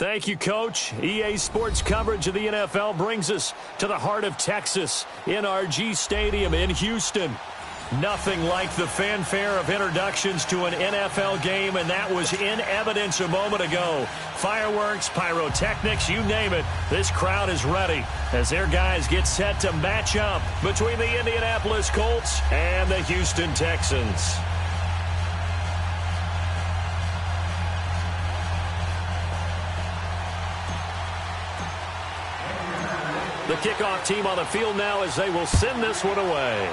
Thank you, Coach. EA Sports coverage of the NFL brings us to the heart of Texas, NRG Stadium in Houston. Nothing like the fanfare of introductions to an NFL game, and that was in evidence a moment ago. Fireworks, pyrotechnics, you name it. This crowd is ready as their guys get set to match up between the Indianapolis Colts and the Houston Texans. The kickoff team on the field now as they will send this one away.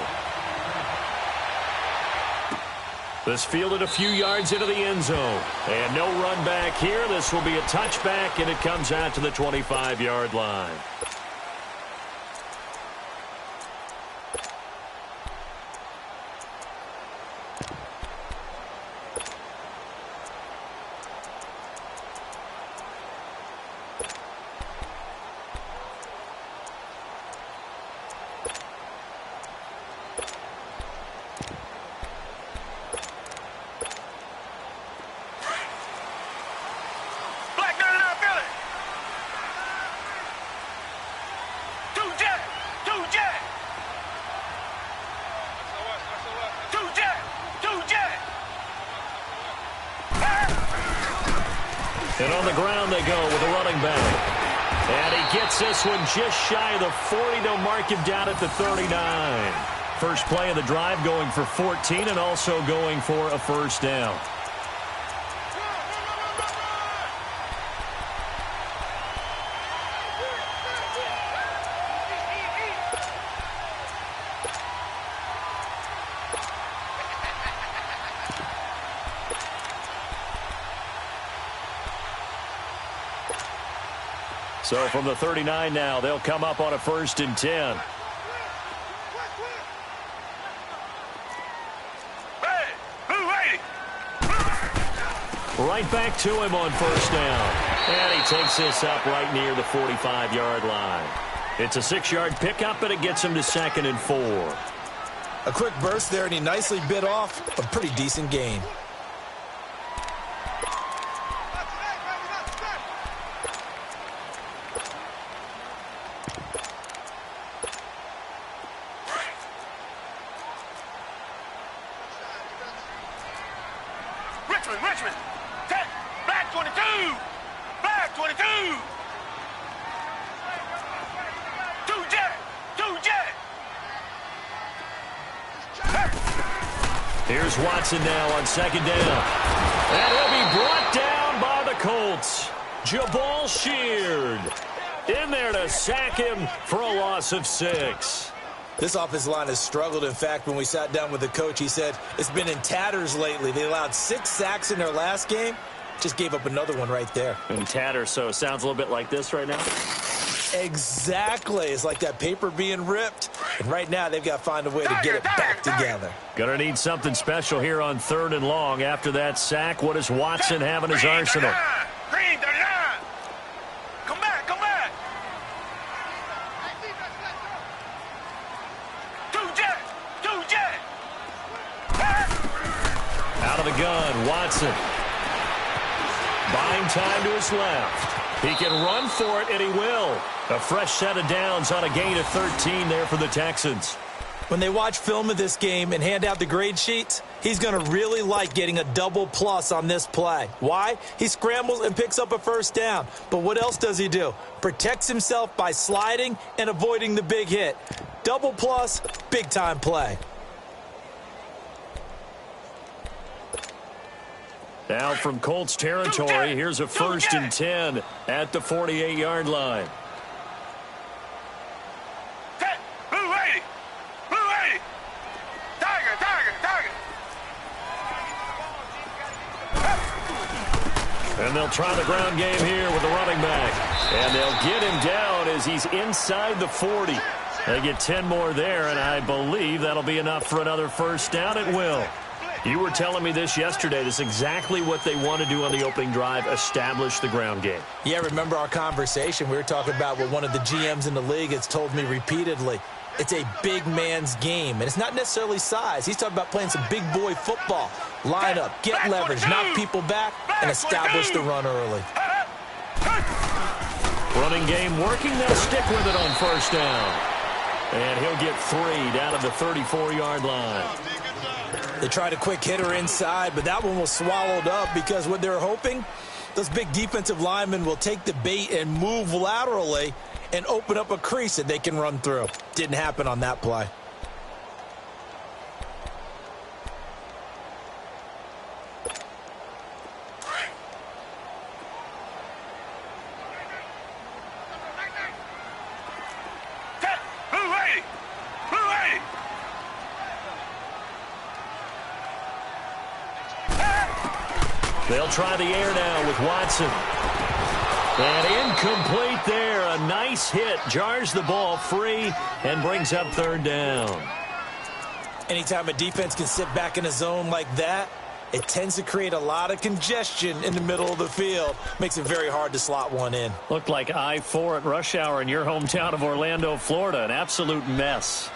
This fielded a few yards into the end zone. And no run back here. This will be a touchback, and it comes out to the 25-yard line. And on the ground they go with a running back. And he gets this one just shy of the 40 to mark him down at the 39. First play of the drive going for 14 and also going for a first down. So from the 39 now, they'll come up on a 1st and 10. Right back to him on first down. And he takes this up right near the 45-yard line. It's a 6-yard pickup, and it gets him to 2nd and 4. A quick burst there, and he nicely bit off a pretty decent gain. Richmond, back 22, back 22. Two jet. Here's Watson now on 2nd down. And he'll be brought down by the Colts. Jabal Sheard in there to sack him for a loss of 6. This offensive line has struggled. In fact, when we sat down with the coach, he said it's been in tatters lately. They allowed 6 sacks in their last game. Just gave up another one right there. In tatters, so it sounds a little bit like this right now? Exactly. It's like that paper being ripped. And right now, they've got to find a way to get it back together. Gonna need something special here on 3rd and long. After that sack, what does Watson have in his arsenal? Green 39. Come back. Two jet. Out of the gun, Watson. Buying time to his left. He can run for it, and he will. A fresh set of downs on a gain of 13 there for the Texans. When they watch film of this game and hand out the grade sheets, he's going to really like getting a double plus on this play. Why? He scrambles and picks up a first down. But what else does he do? Protects himself by sliding and avoiding the big hit. Double plus, big-time play. Now from Colts territory, here's a 1st and 10 at the 48-yard line. Blue 80. Tiger. And they'll try the ground game here with the running back. And they'll get him down as he's inside the 40. They get 10 more there, and I believe that'll be enough for another first down. It will. You were telling me this yesterday. This is exactly what they want to do on the opening drive, establish the ground game. Yeah, remember our conversation? We were talking about what one of the GMs in the league has told me repeatedly. It's a big man's game, and it's not necessarily size. He's talking about playing some big boy football. Line up, get leverage, knock people back, and establish the run early. Running game working. They'll stick with it on first down. And he'll get 3 down at the 34-yard line. They tried a quick hitter inside, but that one was swallowed up because what they're hoping, those big defensive linemen will take the bait and move laterally and open up a crease that they can run through. Didn't happen on that play. They'll try the air now with Watson. And incomplete there. A nice hit. Jars the ball free and brings up third down. Anytime a defense can sit back in a zone like that, it tends to create a lot of congestion in the middle of the field. Makes it very hard to slot one in. Looked like I-4 at rush hour in your hometown of Orlando, Florida. An absolute mess.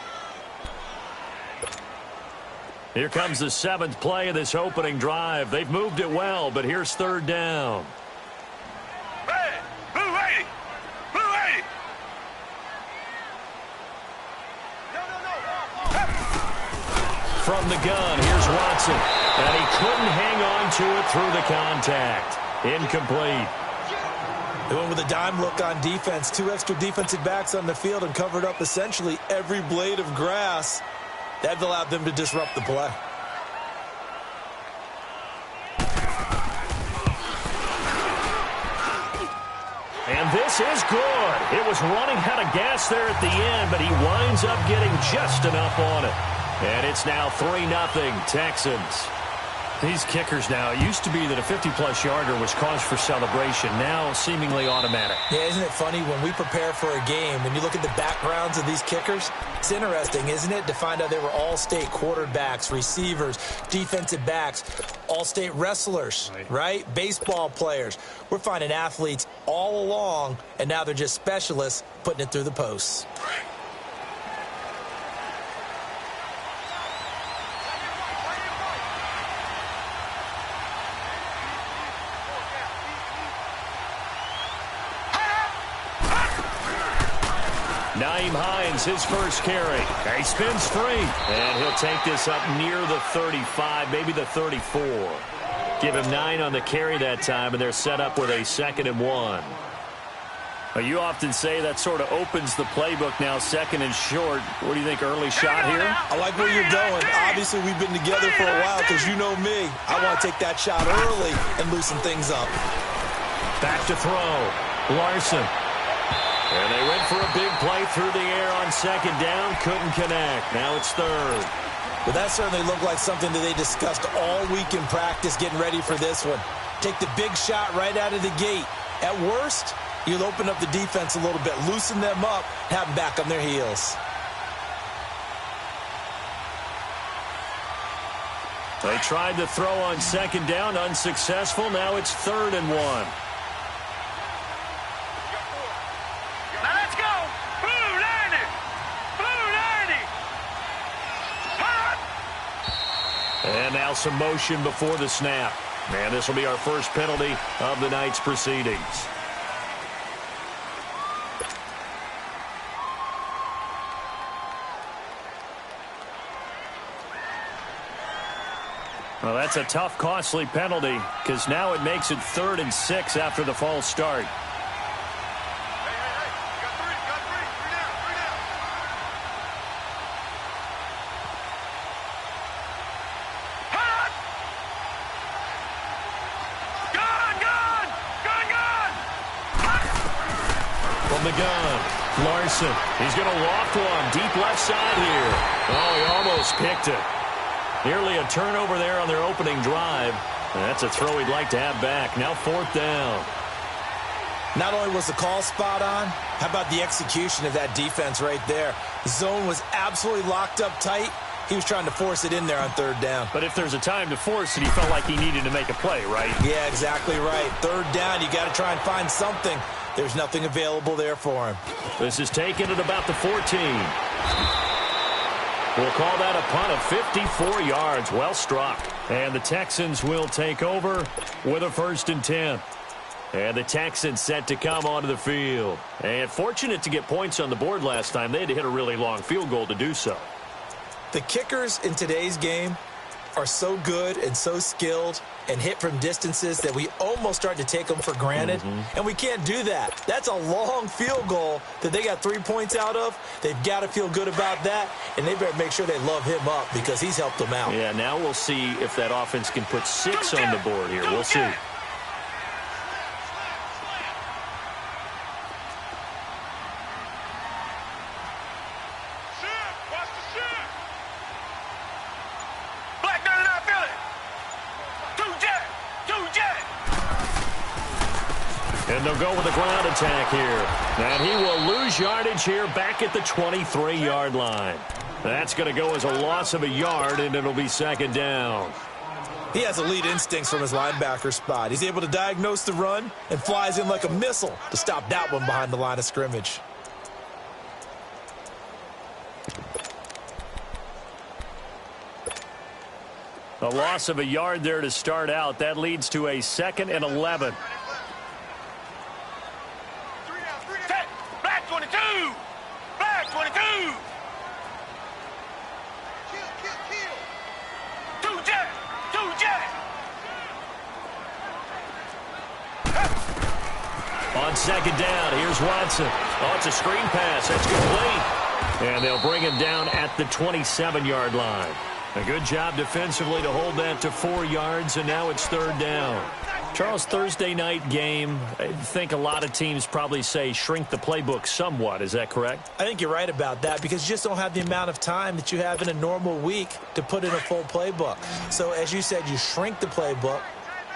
Here comes the 7th play of this opening drive. They've moved it well, but here's third down. Hey, blue 80! Blue 80! From the gun, here's Watson. And he couldn't hang on to it through the contact. Incomplete. They went with a dime look on defense. 2 extra defensive backs on the field and covered up essentially every blade of grass. That allowed them to disrupt the play. And this is good. It was running out of gas there at the end, but he winds up getting just enough on it. And it's now 3-0 Texans. These kickers now, it used to be that a 50-plus yarder was cause for celebration. Now seemingly automatic. Yeah, isn't it funny when we prepare for a game, when you look at the backgrounds of these kickers, it's interesting, isn't it, to find out they were all-state quarterbacks, receivers, defensive backs, all-state wrestlers, right? Baseball players. We're finding athletes all along, and now they're just specialists putting it through the posts. Naeem Hines, his first carry. He spins free. And he'll take this up near the 35, maybe the 34. Give him 9 on the carry that time, and they're set up with a 2nd and 1. Well, you often say that sort of opens the playbook now, 2nd and short. What do you think, early shot here? I like where you're going. Obviously, we've been together for a while because you know me. I want to take that shot early and loosen things up. Back to throw. Larson. And they went for a big play through the air on 2nd down. Couldn't connect. Now it's 3rd. But that certainly looked like something that they discussed all week in practice getting ready for this one. Take the big shot right out of the gate. At worst, you'll open up the defense a little bit, loosen them up, have them back on their heels. They tried to throw on 2nd down, unsuccessful. Now it's 3rd and 1. And now some motion before the snap. And this will be our first penalty of the night's proceedings. Well, that's a tough, costly penalty because now it makes it 3rd and 6 after the false start. The gun. Larson. He's going to loft one. Deep left side here. Oh, he almost picked it. Nearly a turnover there on their opening drive. And that's a throw he'd like to have back. Now 4th down. Not only was the call spot on, how about the execution of that defense right there? The zone was absolutely locked up tight. He was trying to force it in there on 3rd down. But if there's a time to force it, he felt like he needed to make a play, right? Yeah, exactly right. 3rd down, you got to try and find something. There's nothing available there for him. This is taken at about the 14. We'll call that a punt of 54 yards. Well struck. And the Texans will take over with a 1st and 10. And the Texans set to come onto the field. And fortunate to get points on the board last time. They had to hit a really long field goal to do so. The kickers in today's game are so good and so skilled and hit from distances that we almost start to take them for granted. And we can't do that. That's a long field goal that they got 3 points out of. They've got to feel good about that, and they better make sure they love him up because he's helped them out. Yeah, now we'll see if that offense can put 6 on the board here. We'll see. And they'll go with a ground attack here. And he will lose yardage here back at the 23-yard line. That's going to go as a loss of a yard, and it'll be second down. He has elite instincts from his linebacker spot. He's able to diagnose the run and flies in like a missile to stop that one behind the line of scrimmage. A loss of a yard there to start out. That leads to a 2nd and 11. Black 22! Black 22! Two jet! On second down, here's Watson. Oh, it's a screen pass. That's complete. And they'll bring him down at the 27-yard line. A good job defensively to hold that to 4 yards, and now it's third down. Charles, Thursday night game, I think a lot of teams probably say shrink the playbook somewhat. Is that correct? I think you're right about that because you just don't have the amount of time that you have in a normal week to put in a full playbook. So as you said, you shrink the playbook,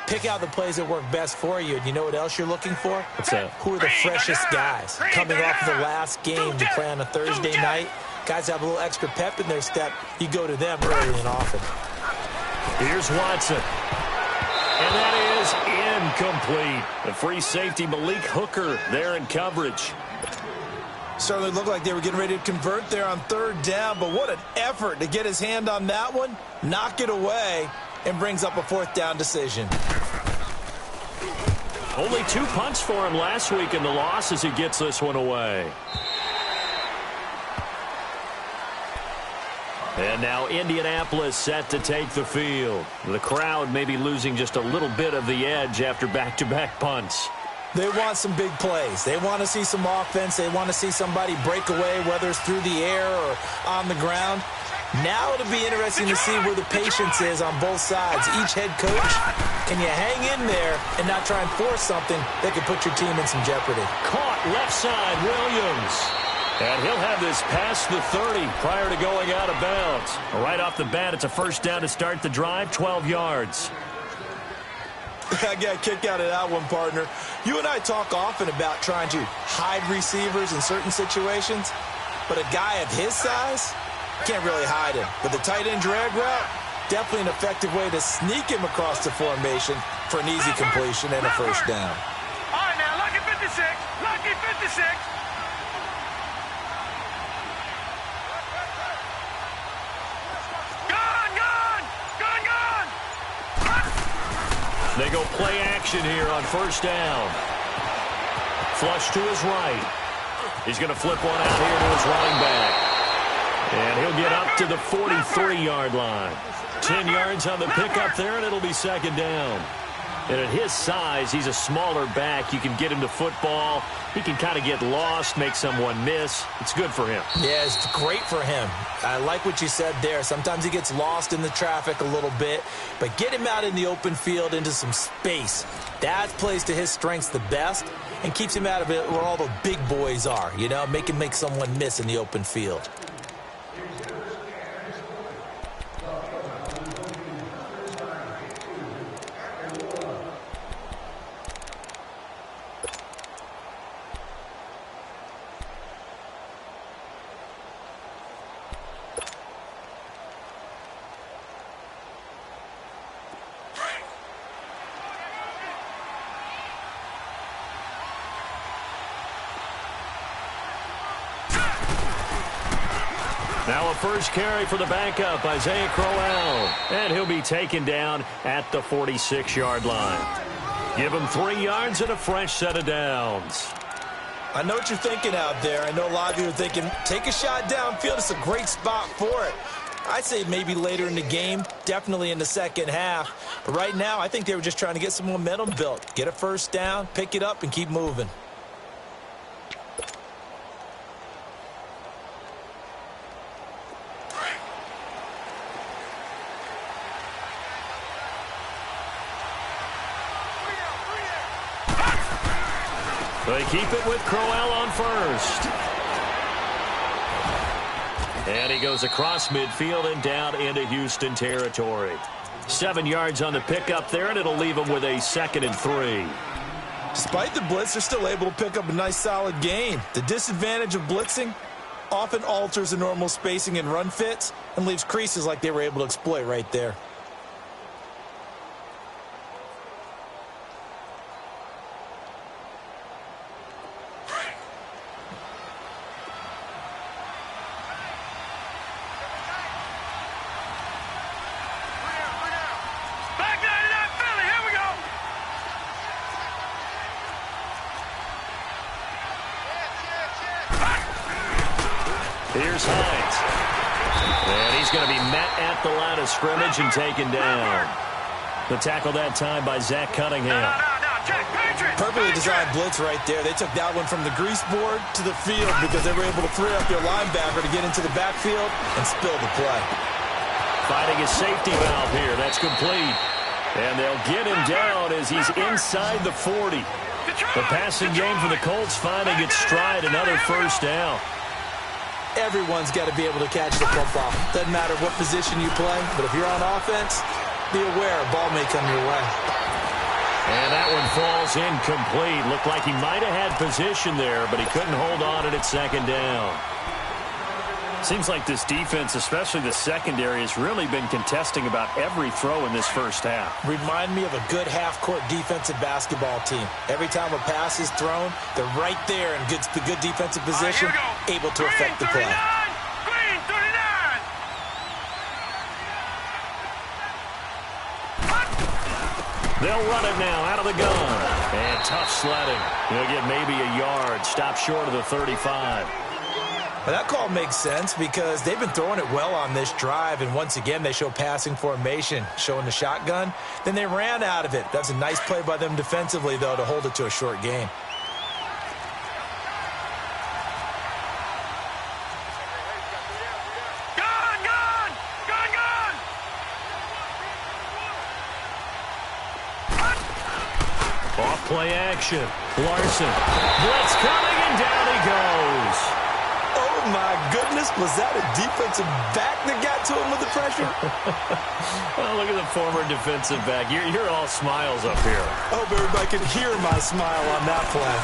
pick out the plays that work best for you. And you know what else you're looking for? What's that? Who are the freshest guys coming off of the last game to play on a Thursday night? Guys have a little extra pep in their step. You go to them early and often. Here's Watson. And that is incomplete. The free safety, Malik Hooker, there in coverage. Certainly looked like they were getting ready to convert there on third down, but what an effort to get his hand on that one, knock it away, and brings up a 4th down decision. Only 2 punts for him last week in the loss as he gets this one away. And now Indianapolis set to take the field. The crowd may be losing just a little bit of the edge after back-to-back punts. They want some big plays. They want to see some offense. They want to see somebody break away, whether it's through the air or on the ground. Now it'll be interesting to see where the patience is on both sides. Each head coach, can you hang in there and not try and force something that could put your team in some jeopardy? Caught left side, Williams. And he'll have this past the 30 prior to going out of bounds. Right off the bat, it's a first down to start the drive, 12 yards. I got kicked out of that one, partner. You and I talk often about trying to hide receivers in certain situations, but a guy of his size can't really hide him. But the tight end drag route, definitely an effective way to sneak him across the formation for an easy completion and a first down. All right, now, lucky 56. Lucky 56. They go play action here on first down. Flush to his right. He's going to flip one out here to his running back. And he'll get up to the 43-yard line. 10 yards on the pickup there, and it'll be second down. And at his size, he's a smaller back. You can get him to football. He can kind of get lost, make someone miss. It's good for him. Yeah, it's great for him. I like what you said there. Sometimes he gets lost in the traffic a little bit, but get him out in the open field into some space. That plays to his strengths the best and keeps him out of it where all the big boys are, you know, make him make someone miss in the open field. Now a first carry for the backup, Isaiah Crowell. And he'll be taken down at the 46-yard line. Give him 3 yards and a fresh set of downs. I know what you're thinking out there. I know a lot of you are thinking, take a shot downfield. It's a great spot for it. I'd say maybe later in the game, definitely in the second half. But right now, I think they were just trying to get some momentum built. Get a first down, pick it up, and keep moving. They keep it with Crowell on first. And he goes across midfield and down into Houston territory. 7 yards on the pickup there, and it'll leave him with a 2nd and 3. Despite the blitz, they're still able to pick up a nice solid gain. The disadvantage of blitzing often alters the normal spacing and run fits and leaves creases like they were able to exploit right there. Here's Hines. And he's going to be met at the line of scrimmage and taken down. The tackle that time by Zach Cunningham. Perfectly designed blitz right there. They took that one from the grease board to the field because they were able to free up their linebacker to get into the backfield and spill the play. Finding his safety valve here. That's complete. And they'll get him down as he's inside the 40. The passing game for the Colts finding its stride. Another first down. Everyone's got to be able to catch the football. Doesn't matter what position you play, but if you're on offense, be aware a ball may come your way. And that one falls incomplete. Looked like he might have had position there, but he couldn't hold on at 2nd down. Seems like this defense, especially the secondary, has really been contesting about every throw in this first half. Remind me of a good half-court defensive basketball team. Every time a pass is thrown, they're right there in good defensive position, able to affect the play. Green 39. They'll run it now out of the gun. And tough sledding. He'll get maybe a yard. Stop short of the 35. Well, that call makes sense because they've been throwing it well on this drive, and once again they show passing formation, showing the shotgun. Then they ran out of it. That's a nice play by them defensively, though, to hold it to a short gain. Off-play action. Larson. Blitz coming, and down he goes. Oh, my goodness. Was that a defensive back that got to him with the pressure? Well, look at the former defensive back. You're all smiles up here. I hope everybody can hear my smile on that play.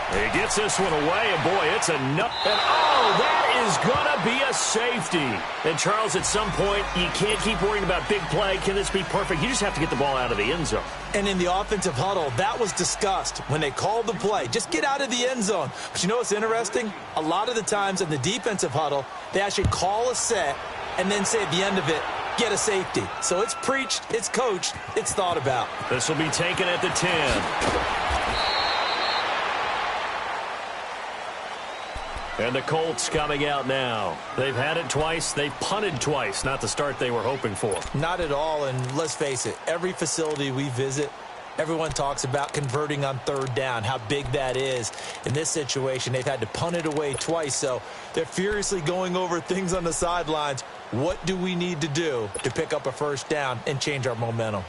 He gets this one away, and boy, it's enough. And oh, that is going to be a safety. And Charles, at some point, you can't keep worrying about big play. Can this be perfect? You just have to get the ball out of the end zone. And in the offensive huddle, that was discussed when they called the play. Just get out of the end zone. But you know what's interesting? A lot of the times in the defensive huddle, they actually call a set and then say at the end of it, get a safety. So it's preached, it's coached, it's thought about. This will be taken at the 10. And the Colts coming out now. They've had it twice. They've punted twice. Not the start they were hoping for. Not at all, and let's face it, every facility we visit, everyone talks about converting on 3rd down, how big that is. In this situation, they've had to punt it away twice, so they're furiously going over things on the sidelines. What do we need to do to pick up a first down and change our momentum?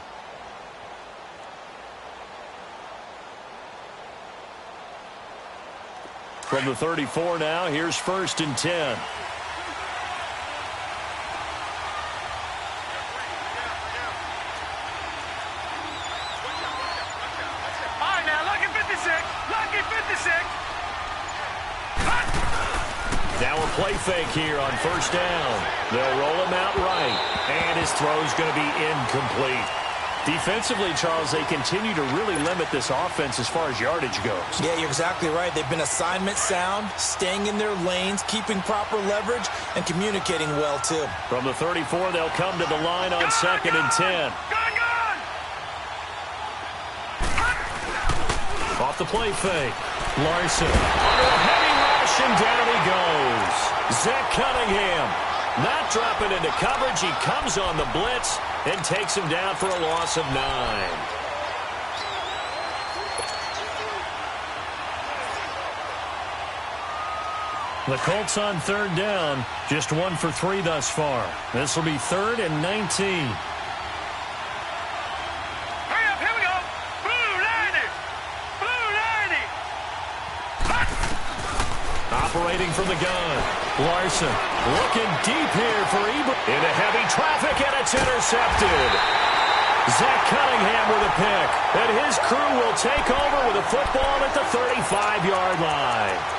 From the 34 now, here's 1st and 10. All right, now, lucky 56. Lucky 56. Now a play fake here on 1st down. They'll roll him out right, and his throw's going to be incomplete. Defensively, Charles, they continue to really limit this offense as far as yardage goes. Yeah, you're exactly right. They've been assignment sound, staying in their lanes, keeping proper leverage, and communicating well, too. From the 34, they'll come to the line on 2nd and 10. the play fake. Larson under a heavy rush, and down he goes. Zach Cunningham not dropping into coverage. He comes on the blitz and takes him down for a loss of 9. The Colts on third down, just 1 for 3 thus far. This will be 3rd and 19. Hurry up, here we go. Blue 90. Blue 90. Operating from the gun. Larson looking deep here for Ebert. Into heavy traffic, and it's intercepted. Zach Cunningham with a pick. And his crew will take over with a football at the 35-yard line.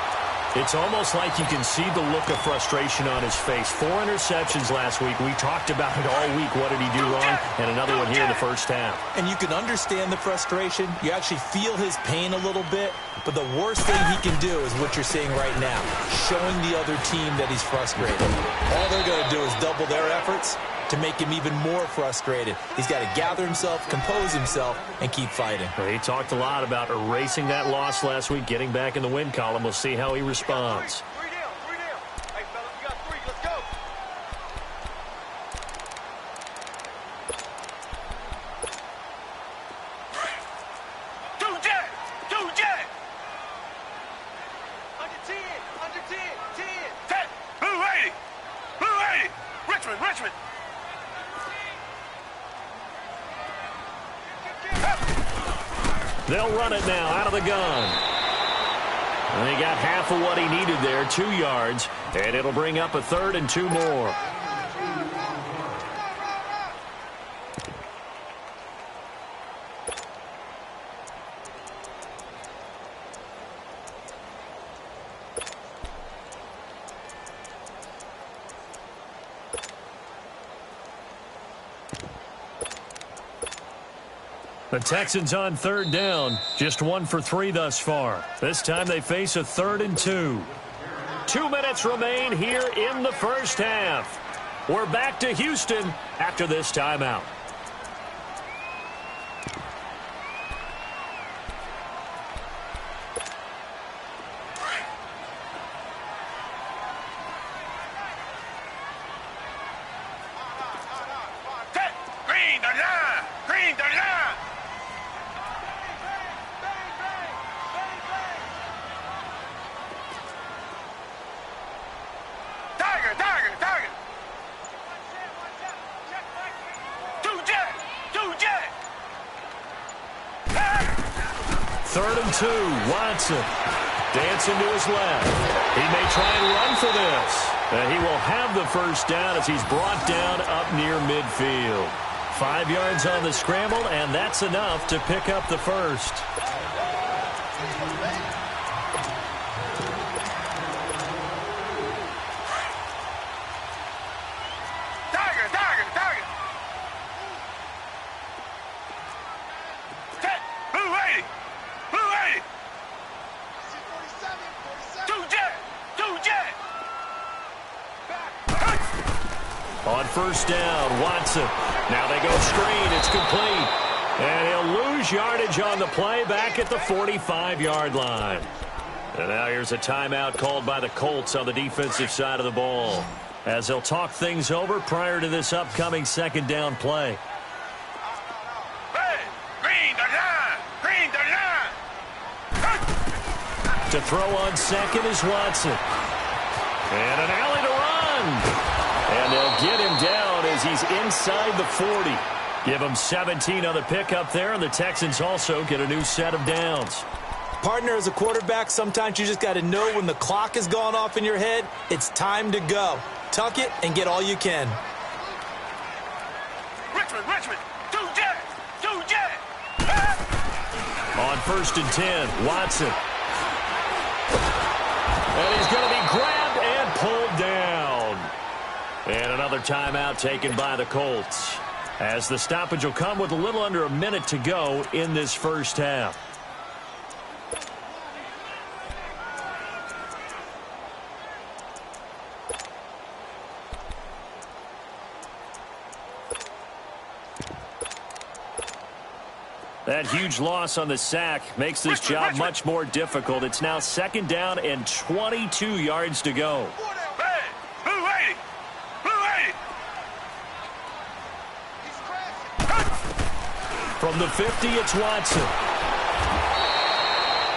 It's almost like you can see the look of frustration on his face. 4 interceptions last week. We talked about it all week. What did he do wrong? And another one here in the first half. And you can understand the frustration. You actually feel his pain a little bit. But the worst thing he can do is what you're seeing right now, showing the other team that he's frustrated. All they're going to do is double their efforts to make him even more frustrated. He's got to gather himself, compose himself, and keep fighting. Well, he talked a lot about erasing that loss last week, getting back in the win column. We'll see how he responds. Three down. Hey, fellas, we got 3. Let's go. Two jet. Under 10. 10. Blue 80. Richmond. They'll run it now out of the gun. And he got half of what he needed there, 2 yards, and it'll bring up a 3rd and 2 more. The Texans on third down, just 1 for 3 thus far. This time they face a 3rd and 2. 2 minutes remain here in the first half. We're back to Houston after this timeout. Green the line. Tiger. 2 jet. 3rd and 2, Watson dancing to his left. He may try and run for this. He will have the first down as he's brought down up near midfield. 5 yards on the scramble, and that's enough to pick up the first. Tiger. Blue 80. 2 jet. On first down, Watson. Now they go screen. It's complete. And he'll lose yardage on the play back at the 45-yard line. And now here's a timeout called by the Colts on the defensive side of the ball, as they'll talk things over prior to this upcoming second down play. Green the line. To throw on second is Watson. And an alley to run. And they'll get him down as he's inside the 40. Give him 17 on the pickup there, and the Texans also get a new set of downs. Partner, as a quarterback, sometimes you just got to know when the clock has gone off in your head, it's time to go. Tuck it and get all you can. Richmond. 2 jet. On 1st and 10, Watson. And he's going to be grabbed and pulled down. And another timeout taken by the Colts, as the stoppage will come with a little under a minute to go in this first half. That huge loss on the sack makes this job much more difficult. It's now 2nd down and 22 yards to go. Hey, blue 80. Blue 80. From the 50, it's Watson.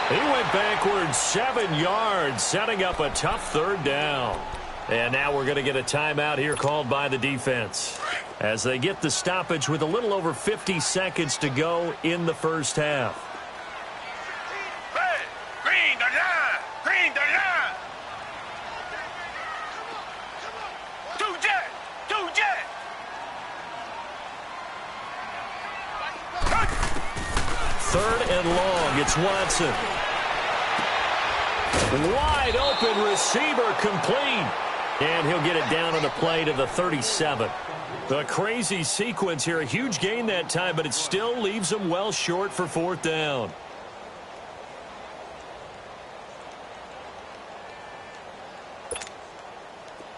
He went backwards 7 yards, setting up a tough 3rd down. And now we're going to get a timeout here called by the defense as they get the stoppage with a little over 50 seconds to go in the first half. Hey, green the line. Green the line. 2 jet. 2 jet. 3rd and long. It's Watson. Wide open receiver complete. And he'll get it down on the play to the 37. A crazy sequence here. A huge gain that time, but it still leaves him well short for 4th down.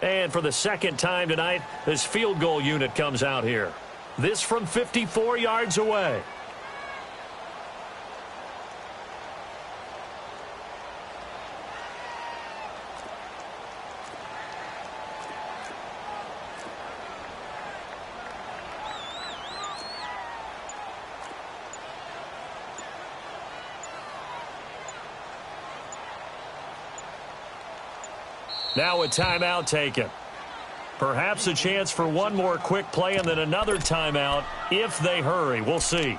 And for the 2nd time tonight, this field goal unit comes out here. This from 54 yards away. Now a timeout taken. Perhaps a chance for one more quick play and then another timeout if they hurry. We'll see.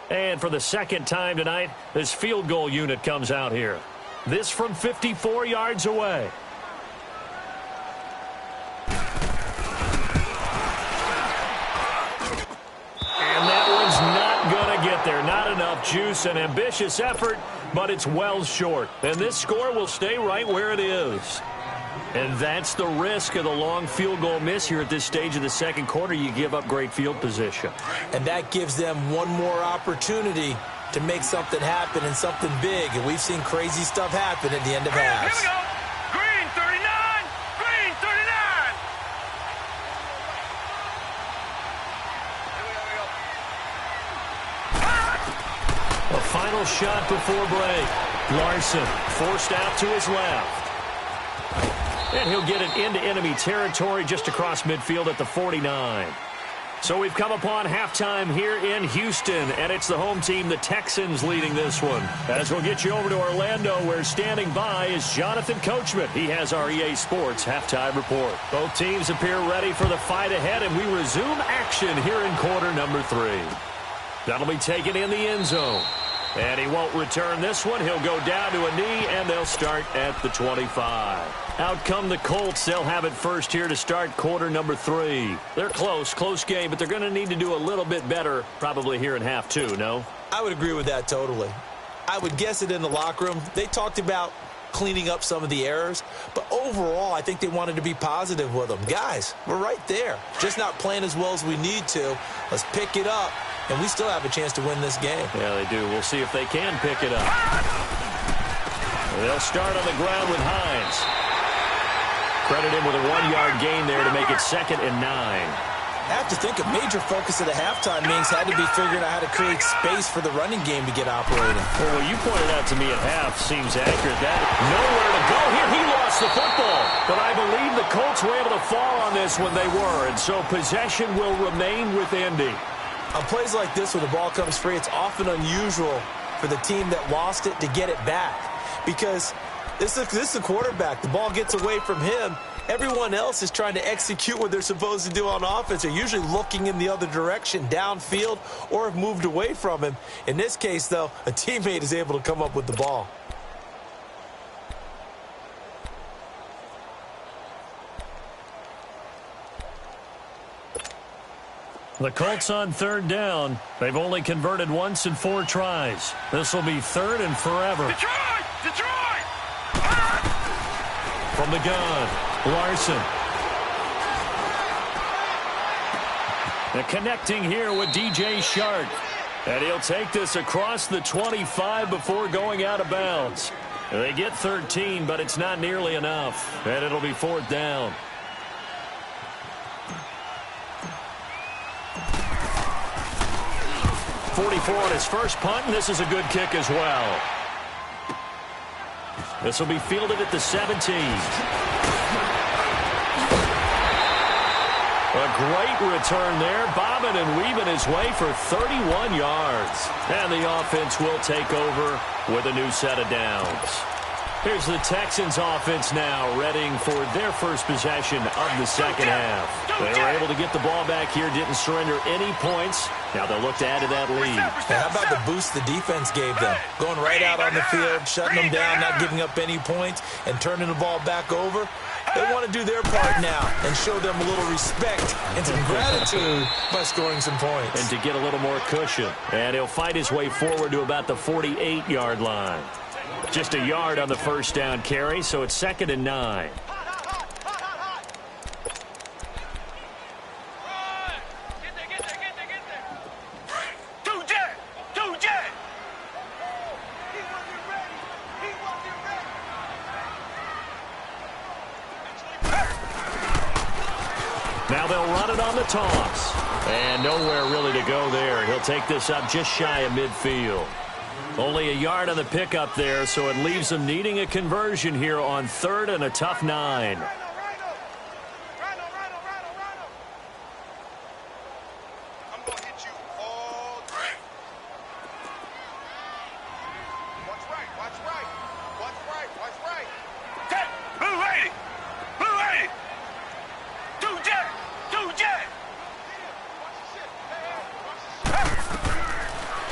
And for the 2nd time tonight, this field goal unit comes out here. This from 54 yards away. There, not enough juice, an ambitious effort, but it's well short. And this score will stay right where it is. And that's the risk of the long field goal miss here at this stage of the 2nd quarter. You give up great field position. And that gives them one more opportunity to make something happen and something big. And we've seen crazy stuff happen at the end of halves. Here we go. Green 39. Green 39. A final shot before break. Larson forced out to his left. And he'll get it into enemy territory just across midfield at the 49. So we've come upon halftime here in Houston, and it's the home team, the Texans, leading this one. As we'll get you over to Orlando, where standing by is Jonathan Coachman. He has our EA Sports halftime report. Both teams appear ready for the fight ahead, and we resume action here in quarter number 3. That'll be taken in the end zone. And he won't return this one. He'll go down to a knee, and they'll start at the 25. Out come the Colts. They'll have it first here to start quarter number 3. They're close game, but they're going to need to do a little bit better probably here in half 2, no? I would agree with that totally. I would guess it in the locker room. They talked about cleaning up some of the errors, but overall, I think they wanted to be positive with them. Guys, we're right there. Just not playing as well as we need to. Let's pick it up. And we still have a chance to win this game. Yeah, they do. We'll see if they can pick it up. They'll start on the ground with Hines. Credit him with a 1-yard gain there to make it 2nd and 9. I have to think a major focus of the halftime meetings had to be figuring out how to create space for the running game to get operating. Well, what you pointed out to me at half seems accurate. That nowhere to go here. He lost the football. But I believe the Colts were able to fall on this when they were. And so possession will remain with Indy. On plays like this where the ball comes free, it's often unusual for the team that lost it to get it back. Because this is the quarterback. The ball gets away from him. Everyone else is trying to execute what they're supposed to do on offense. They're usually looking in the other direction, downfield, or have moved away from him. In this case, though, a teammate is able to come up with the ball. The Colts on 3rd down. They've only converted once in 4 tries. This will be 3rd and forever. Detroit! Detroit! From the gun, Larson. And connecting here with DJ Shark. And he'll take this across the 25 before going out of bounds. They get 13, but it's not nearly enough, and it'll be 4th down. .44 on his first punt, and this is a good kick as well. This will be fielded at the 17. A great return there, bobbing and weaving his way for 31 yards. And the offense will take over with a new set of downs. Here's the Texans offense now, readying for their first possession of the second half. They were able to get the ball back here, didn't surrender any points. Now they'll look to add to that lead. How about the boost the defense gave them? Going right out on the field, shutting them down, not giving up any points, and turning the ball back over. They want to do their part now and show them a little respect and some gratitude by scoring some points. And to get a little more cushion. And he'll fight his way forward to about the 48-yard line. Just a yard on the first down carry, so it's 2nd and 9. Now they'll run it on the toss. And nowhere really to go there. He'll take this up just shy of midfield. Only a yard on the pickup there, so it leaves them needing a conversion here on 3rd and a tough 9.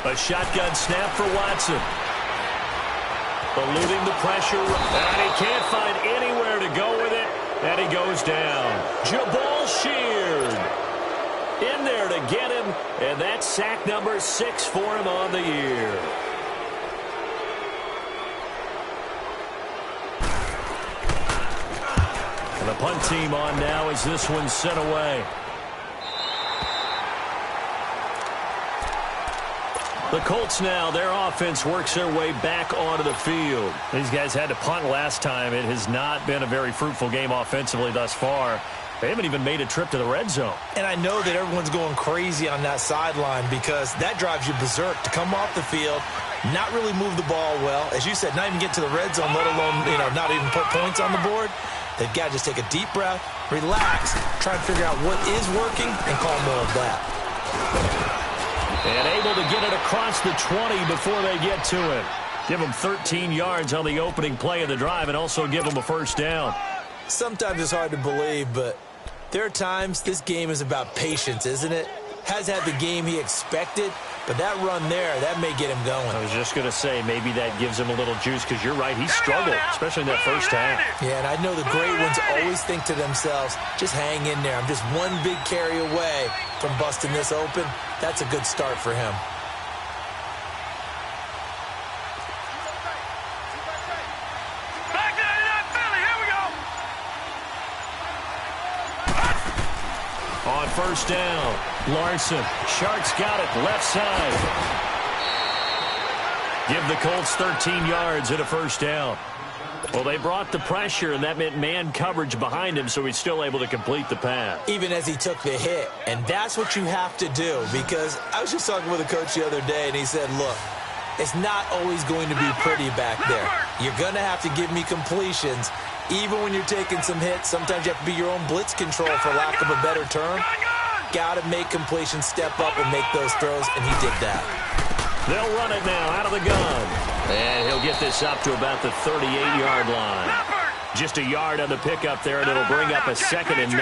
A shotgun snap for Watson. Eluding the pressure. And he can't find anywhere to go with it. And he goes down. Jabal Sheard in there to get him. And that's sack number 6 for him on the year. And the punt team on now as this one's sent away. The Colts now, their offense works their way back onto the field. These guys had to punt last time. It has not been a very fruitful game offensively thus far. They haven't even made a trip to the red zone. And I know that everyone's going crazy on that sideline because that drives you berserk to come off the field, not really move the ball well. As you said, not even get to the red zone, let alone, not even put points on the board. They've got to just take a deep breath, relax, try and figure out what is working, and call more of that. And able to get it across the 20 before they get to it. Give them 13 yards on the opening play of the drive and also give them a first down. Sometimes it's hard to believe, but there are times this game is about patience, isn't it? Has had the game he expected, but that run there, that may get him going. I was just going to say, maybe that gives him a little juice because you're right, he struggled, especially in that first half. Yeah, and I know the great ones always think to themselves, just hang in there. I'm just one big carry away from busting this open. That's a good start for him. On first down, Larson. Sharks got it, left side. Give the Colts 13 yards and a first down. Well, they brought the pressure, and that meant man coverage behind him, so he's still able to complete the pass. Even as he took the hit, and that's what you have to do, because I was just talking with a coach the other day, and he said, look, it's not always going to be pretty back there. You're going to have to give me completions. Even when you're taking some hits, sometimes you have to be your own blitz control, for lack of a better term. Got to make completions, step up and make those throws, and he did that. They'll run it now out of the gun. And he'll get this up to about the 38-yard line. Just a yard on the pickup there, and it'll bring up a 2nd and 9.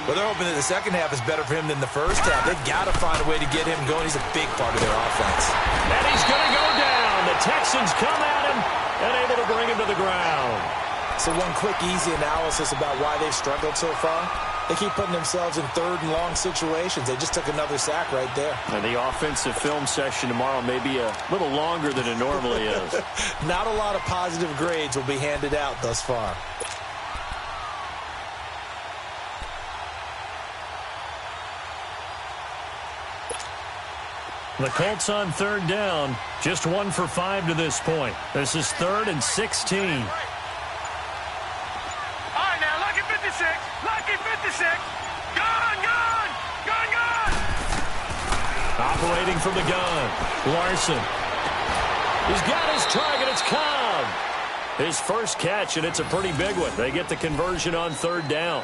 Well, they're hoping that the second half is better for him than the first half. They've got to find a way to get him going. He's a big part of their offense. And he's going to go down. The Texans come at him and able to bring him to the ground. So one quick, easy analysis about why they've struggled so far. They keep putting themselves in third and long situations. They just took another sack right there. And the offensive film session tomorrow may be a little longer than it normally is. Not a lot of positive grades will be handed out thus far. The Colts on third down, just 1 for 5 to this point. This is 3rd and 16. All right, now, lucky 56. Lucky 56. Gun. Operating from the gun, Larson. He's got his target. It's Cobb. His first catch, and it's a pretty big one. They get the conversion on third down.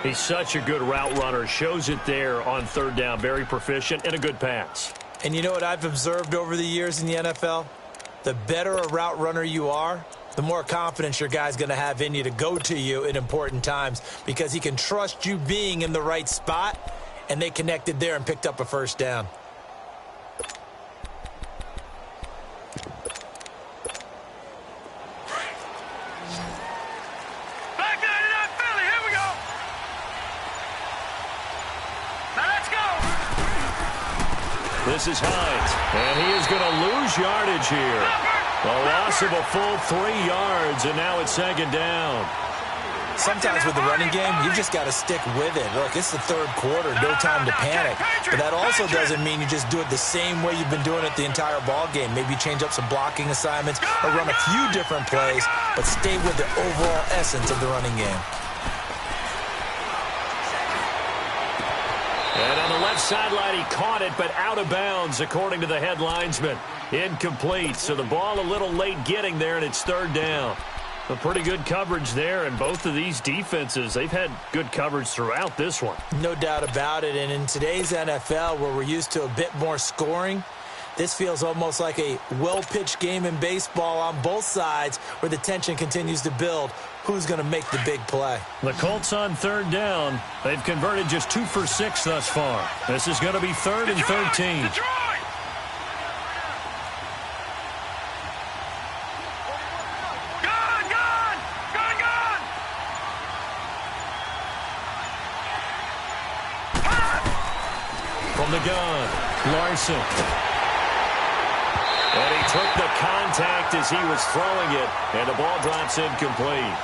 He's such a good route runner. Shows it there on third down. Very proficient and a good pass. And you know what I've observed over the years in the NFL? The better a route runner you are, the more confidence your guy's going to have in you to go to you in important times because he can trust you being in the right spot, and they connected there and picked up a first down. This is Hines, and he is going to lose yardage here. A loss of a full 3 yards, and now it's 2nd down. Sometimes with the running game, you've just got to stick with it. Look, it's the third quarter, no time to panic. But that also doesn't mean you just do it the same way you've been doing it the entire ball game. Maybe change up some blocking assignments or run a few different plays, but stay with the overall essence of the running game. And on the left sideline, he caught it, but out of bounds, according to the head linesman. Incomplete, so the ball a little late getting there, and it's 3rd down. A pretty good coverage there, and both of these defenses, they've had good coverage throughout this one. No doubt about it, and in today's NFL, where we're used to a bit more scoring, this feels almost like a well-pitched game in baseball on both sides where the tension continues to build. Who's going to make the big play? The Colts on third down. They've converted just 2 for 6 thus far. This is going to be 3rd and 13. From the gun, Larson. And he took the contact as he was throwing it, and the ball drops incomplete.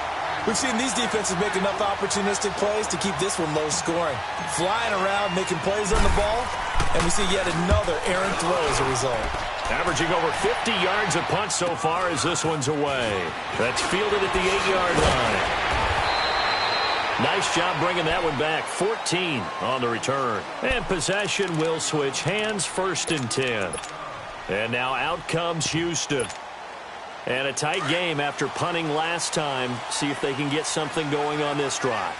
We've seen these defenses make enough opportunistic plays to keep this one low scoring. Flying around, making plays on the ball, and we see yet another errant throw as a result. Averaging over 50 yards a punt so far as this one's away. That's fielded at the 8-yard line. Nice job bringing that one back. 14 on the return. And possession will switch hands, 1st and 10. And now out comes Houston. And a tight game after punting last time. See if they can get something going on this drive.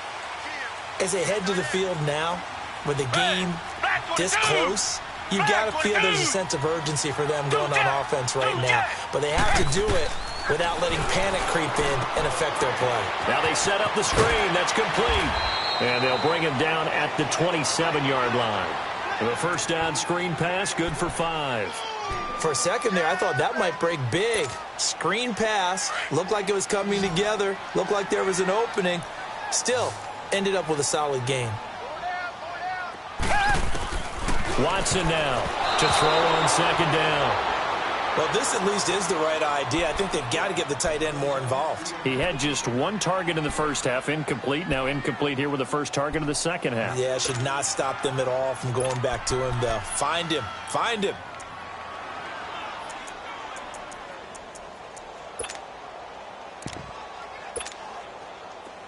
As they head to the field now, with the game this close, you've got to feel there's a sense of urgency for them going on offense right now. But they have to do it without letting panic creep in and affect their play. Now they set up the screen. That's complete. And they'll bring him down at the 27-yard line. The first down screen pass, good for 5. For a second there, I thought that might break big. Screen pass, looked like it was coming together, looked like there was an opening. Still, ended up with a solid game. Watson now to throw on 2nd down. Well, this at least is the right idea. I think they've got to get the tight end more involved. He had just 1 target in the first half, incomplete. Now incomplete here with the first target of the second half. Yeah, it should not stop them at all from going back to him, though. Find him. Find him.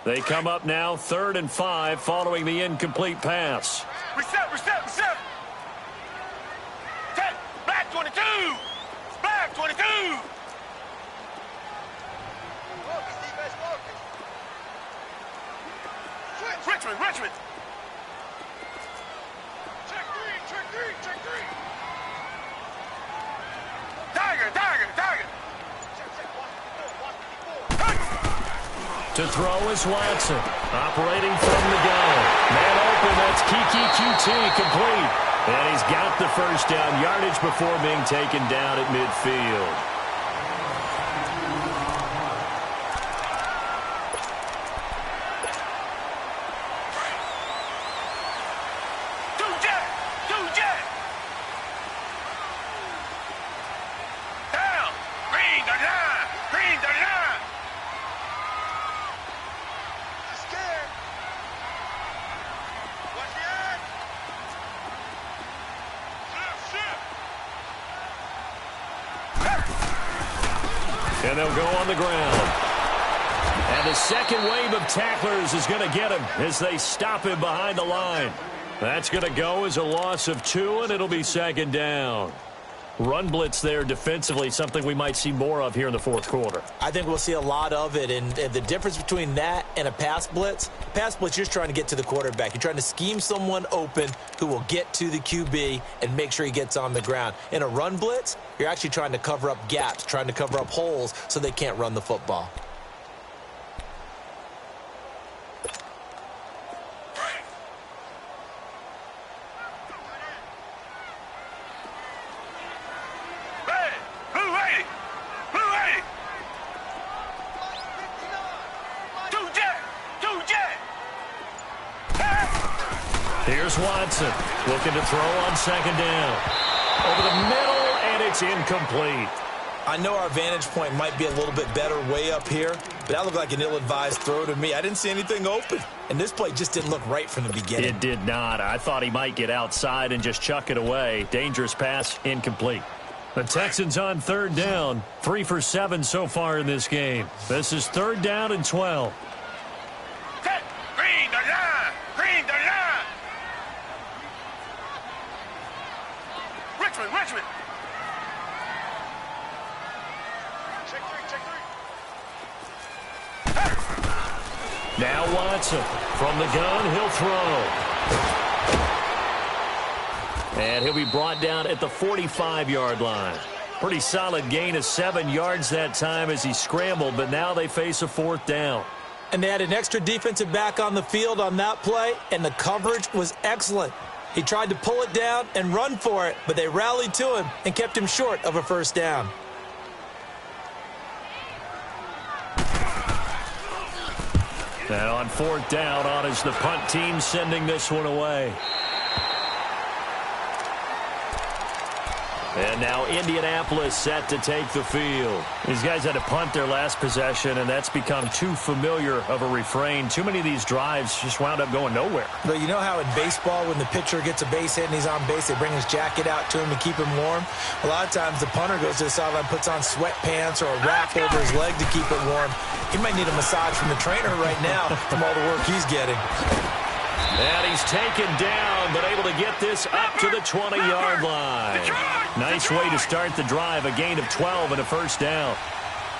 They come up now 3rd and 5 following the incomplete pass. Reset. Black 22. Black 22. Richmond. Check three. Tiger. To throw is Watson. Operating from the gun. Man open, that's Kiki QT complete. And he's got the first down yardage before being taken down at midfield. Down. Green the line. Scared. Watch the end. Shift. And they'll go on the ground. And the second wave of tacklers is going to get him as they stop him behind the line. That's going to go as a loss of 2, and it'll be second down. Run blitz there defensively, something we might see more of here in the fourth quarter. I think we'll see a lot of it, and the difference between that and a pass blitz, you're just trying to get to the quarterback. You're trying to scheme someone open who will get to the QB and make sure he gets on the ground. In a run blitz, you're actually trying to cover up gaps, trying to cover up holes so they can't run the football. Here's Watson looking to throw on second down. Over the middle, and it's incomplete. I know our vantage point might be a little bit better way up here, but that looked like an ill-advised throw to me. I didn't see anything open, and this play just didn't look right from the beginning. It did not. I thought he might get outside and just chuck it away. Dangerous pass, incomplete. The Texans on third down, 3 for 7 so far in this game. This is third down and 12. Green the line! Green the line! Richmond! Check three. Now Watson from the gun, he'll throw. And he'll be brought down at the 45-yard line. Pretty solid gain of 7 yards that time as he scrambled, but now they face a fourth down. And they had an extra defensive back on the field on that play, and the coverage was excellent. He tried to pull it down and run for it, but they rallied to him and kept him short of a first down. Now on fourth down, on is the punt team sending this one away. And now Indianapolis set to take the field. These guys had to punt their last possession, and that's become too familiar of a refrain. Too many of these drives just wound up going nowhere. But you know how in baseball, when the pitcher gets a base hit and he's on base, they bring his jacket out to him to keep him warm? A lot of times the punter goes to the sideline, puts on sweatpants or a wrap over his leg to keep it warm. He might need a massage from the trainer right now from all the work he's getting. And he's taken down, but able to get this up to the 20-yard line. Nice way to start the drive, a gain of 12 and a first down.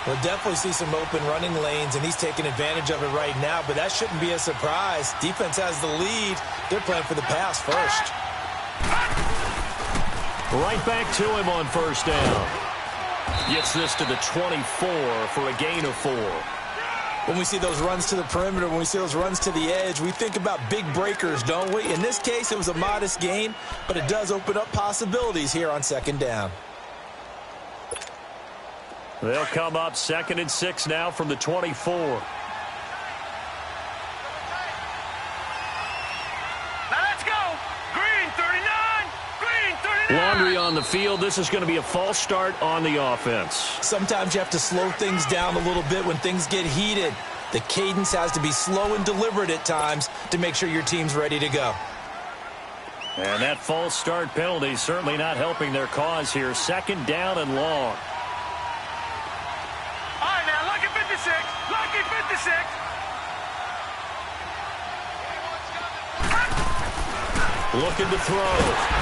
We'll definitely see some open running lanes, and he's taking advantage of it right now, but that shouldn't be a surprise. Defense has the lead. They're playing for the pass first. Right back to him on first down. Gets this to the 24 for a gain of 4. When we see those runs to the perimeter, when we see those runs to the edge, we think about big breakers, don't we? In this case, it was a modest gain, but it does open up possibilities here on second down. They'll come up 2nd and 6 now from the 24. Now let's go! Green 39! Green 39! Laundry on the field. This is going to be a false start on the offense. Sometimes you have to slow things down a little bit when things get heated. The cadence has to be slow and deliberate at times to make sure your team's ready to go. And that false start penalty certainly not helping their cause here. 2nd down and long. All right, now, lucky 56! Lucky 56! Looking to throw.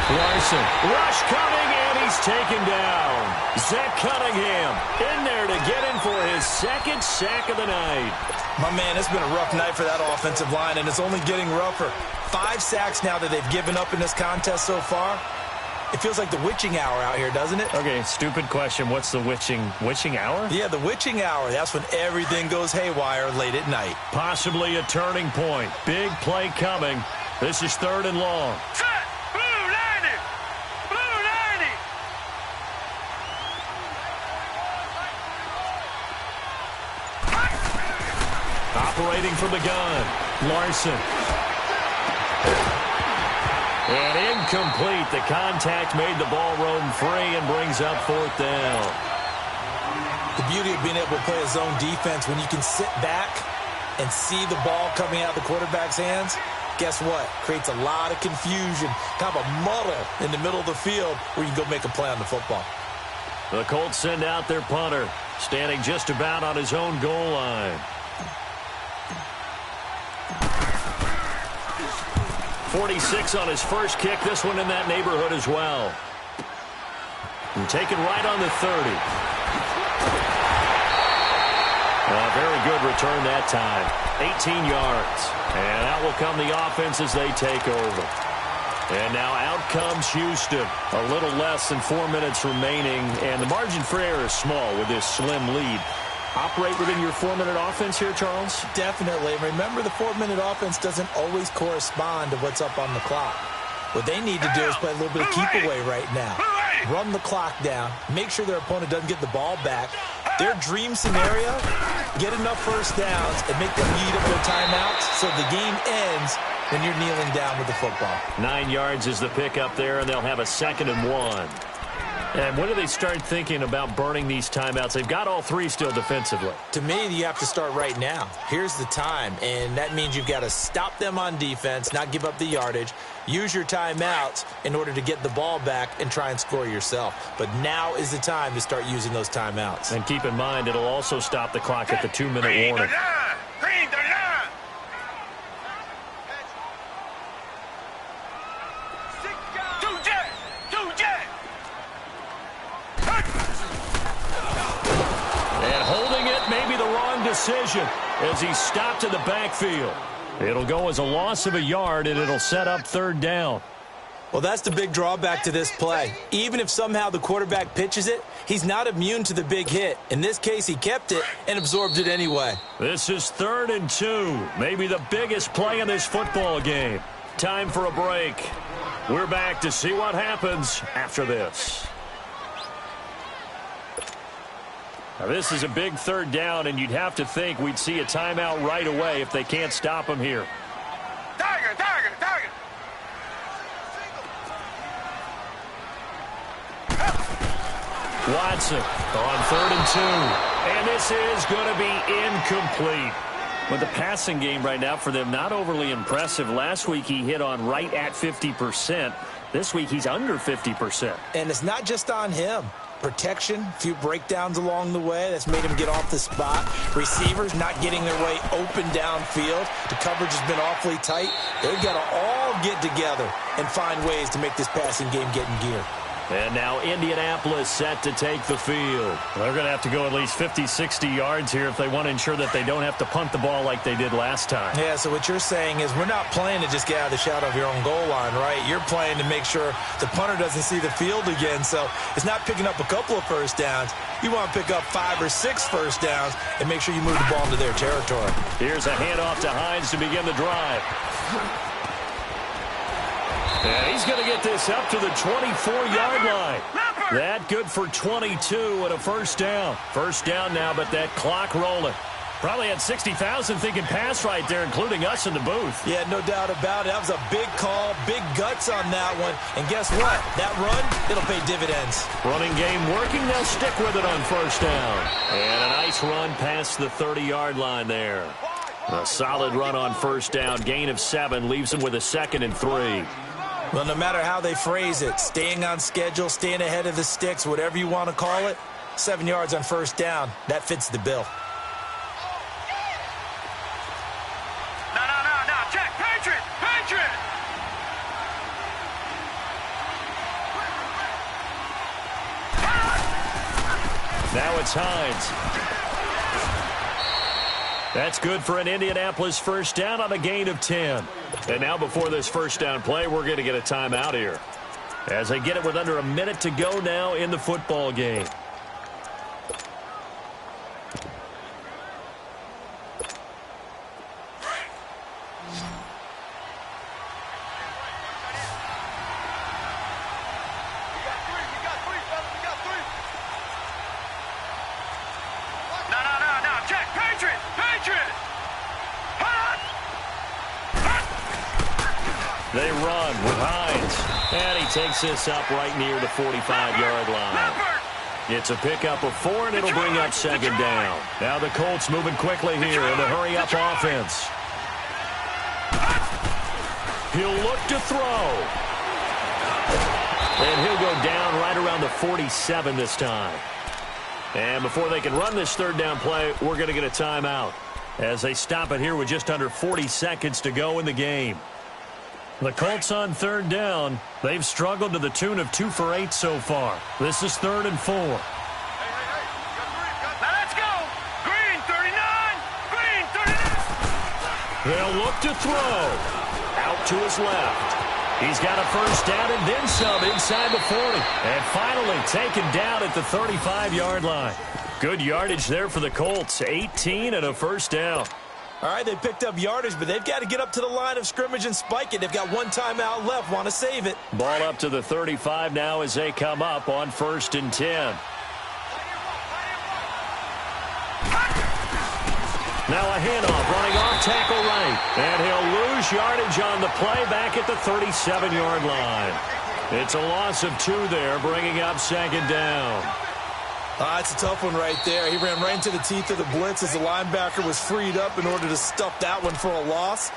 Larson. Rush coming, and he's taken down. Zach Cunningham in there to get in for his 2nd sack of the night. My man, it's been a rough night for that offensive line, and it's only getting rougher. 5 sacks now that they've given up in this contest so far. It feels like the witching hour out here, doesn't it? Okay, stupid question. What's the witching hour? Yeah, the witching hour. That's when everything goes haywire late at night. Possibly a turning point. Big play coming. This is 3rd and long. Set! Blue 90! Blue 90! Operating from the gun. Larson. And incomplete. The contact made the ball roam free and brings up 4th down. The beauty of being able to play a zone defense, when you can sit back and see the ball coming out of the quarterback's hands, guess what? Creates a lot of confusion, kind of a muddle in the middle of the field where you can go make a play on the football. The Colts send out their punter, standing just about on his own goal line. 46 on his first kick. This one in that neighborhood as well. And taken right on the 30. A very good return that time. 18 yards. And out will come the offense as they take over. And now out comes Houston. A little less than 4 minutes remaining. And the margin for error is small with this slim lead. Operate within your 4-minute offense here, Charles? Definitely. Remember, the 4-minute offense doesn't always correspond to what's up on the clock. What they need to do is play a little bit of keep away right now. Run the clock down. Make sure their opponent doesn't get the ball back. Their dream scenario, get enough first downs and make them eat up their timeouts so the game ends when you're kneeling down with the football. 9 yards is the pickup there, and they'll have a 2nd and 1. And when do they start thinking about burning these timeouts? They've got all 3 still defensively. To me, you have to start right now. Here's the time, and that means you've got to stop them on defense, not give up the yardage, use your timeouts in order to get the ball back and try and score yourself. But now is the time to start using those timeouts. And keep in mind, it'll also stop the clock at the 2-minute warning. Green the line. And holding it may be the wrong decision as he stopped in the backfield. It'll go as a loss of a yard, and it'll set up 3rd down. Well, that's the big drawback to this play. Even if somehow the quarterback pitches it, he's not immune to the big hit. In this case, he kept it and absorbed it anyway. This is 3rd and 2, maybe the biggest play in this football game. Time for a break. We're back to see what happens after this. Now, this is a big 3rd down, and you'd have to think we'd see a timeout right away if they can't stop him here. Tiger, tiger, tiger. Watson on 3rd and 2. And this is going to be incomplete. But the passing game right now for them, not overly impressive. Last week he hit on right at 50%. This week he's under 50%. And it's not just on him. Protection, a few breakdowns along the way. That's made him get off the spot. Receivers not getting their way open downfield. The coverage has been awfully tight. They've got to all get together and find ways to make this passing game get in gear. And now Indianapolis set to take the field. They're going to have to go at least 50, 60 yards here if they want to ensure that they don't have to punt the ball like they did last time. Yeah, so what you're saying is we're not playing to just get out of the shadow of your own goal line, right? You're playing to make sure the punter doesn't see the field again. So it's not picking up a couple of first downs. You want to pick up 5 or 6 first downs and make sure you move the ball into their territory. Here's a handoff to Hines to begin the drive. And he's going to get this up to the 24-yard line. That good for 22 and a first down. First down now, but that clock rolling. Probably had 60,000 thinking pass right there, including us in the booth. Yeah, no doubt about it. That was a big call, big guts on that one. And guess what? That run, it'll pay dividends. Running game working. They'll stick with it on first down. And a nice run past the 30-yard line there. A solid run on first down. Gain of 7 leaves them with a 2nd and 3. Well, no matter how they phrase it, staying on schedule, staying ahead of the sticks, whatever you want to call it, 7 yards on first down, that fits the bill. No, check, Patriot, Patriot. Now it's Hines. That's good for an Indianapolis first down on a gain of 10. And now before this first down play, we're going to get a timeout here. As they get it with under a minute to go now in the football game. They run with Hines. And he takes this up right near the 45-yard line. It's a pickup of 4, and it'll bring up 2nd down. Now the Colts moving quickly here in the hurry-up offense. He'll look to throw. And he'll go down right right around the 47 this time. And before they can run this third down play, we're going to get a timeout as they stop it here with just under 40 seconds to go in the game. The Colts on third down. They've struggled to the tune of 2 for 8 so far. This is 3rd and 4. Now let's go. Green 39. Green 39. They'll look to throw. Out to his left. He's got a first down and then some inside the 40. And finally taken down at the 35-yard line. Good yardage there for the Colts. 18 and a first down. All right, they picked up yardage, but they've got to get up to the line of scrimmage and spike it. They've got one timeout left. Want to save it. Ball up to the 35 now as they come up on 1st and 10. Now a handoff running off tackle right. And he'll lose yardage on the play back at the 37-yard line. It's a loss of 2 there, bringing up 2nd down. It's a tough one right there. He ran right into the teeth of the blitz as the linebacker was freed up in order to stuff that one for a loss.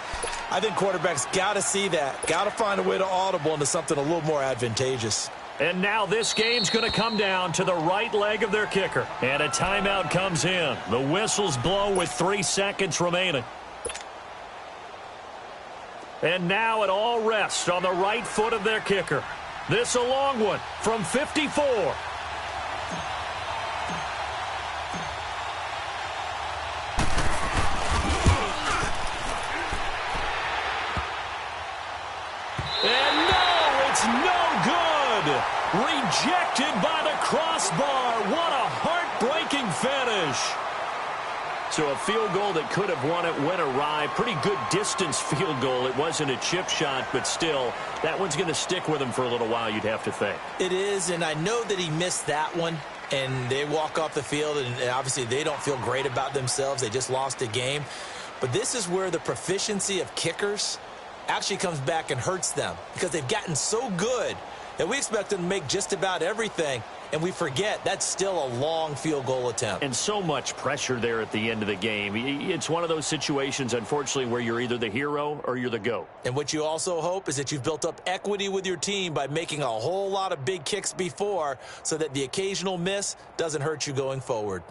I think quarterbacks got to see that. Got to find a way to audible into something a little more advantageous. And now this game's going to come down to the right leg of their kicker. And a timeout comes in. The whistles blow with 3 seconds remaining. And now it all rests on the right foot of their kicker. This a long one from 54. And no, it's no good. Rejected by the crossbar. What a heartbreaking finish. So a field goal that could have won it went awry. Pretty good distance field goal. It wasn't a chip shot, but still, that one's going to stick with him for a little while, you'd have to think. It is, and I know that he missed that one. And they walk off the field, and obviously they don't feel great about themselves. They just lost a game. But this is where the proficiency of kickers actually comes back and hurts them, because they've gotten so good that we expect them to make just about everything, and we forget that's still a long field goal attempt. And so much pressure there at the end of the game. It's one of those situations, unfortunately, where you're either the hero or you're the GOAT. And what you also hope is that you've built up equity with your team by making a whole lot of big kicks before, so that the occasional miss doesn't hurt you going forward.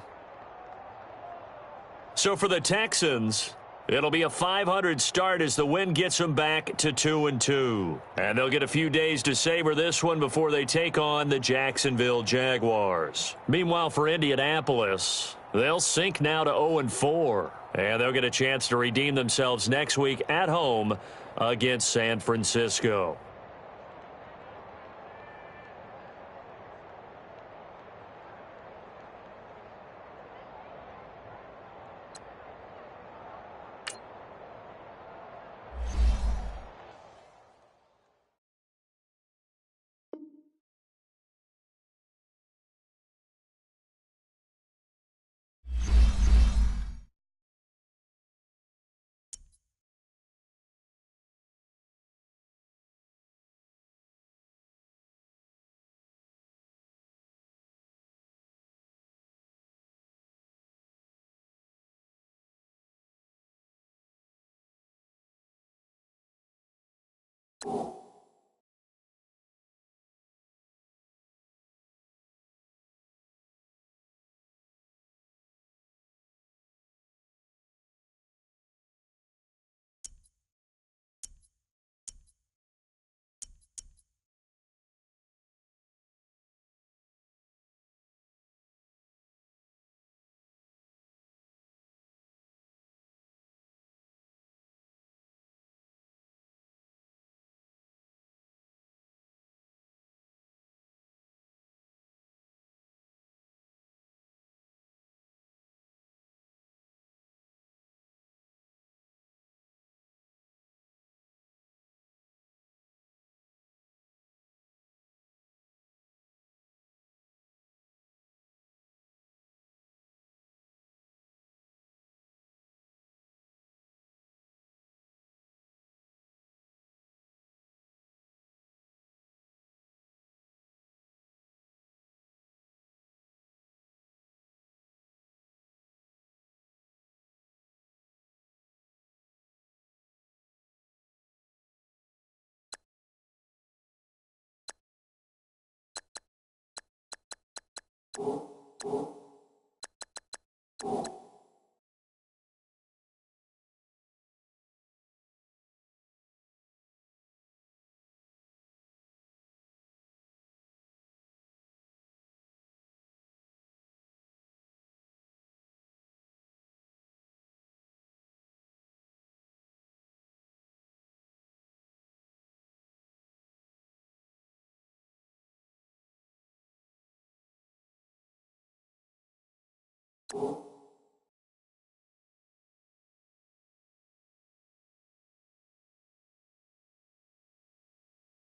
So for the Texans, it'll be a 500 start as the win gets them back to 2-2. And they'll get a few days to savor this one before they take on the Jacksonville Jaguars. Meanwhile, for Indianapolis, they'll sink now to 0-4. And they'll get a chance to redeem themselves next week at home against San Francisco. You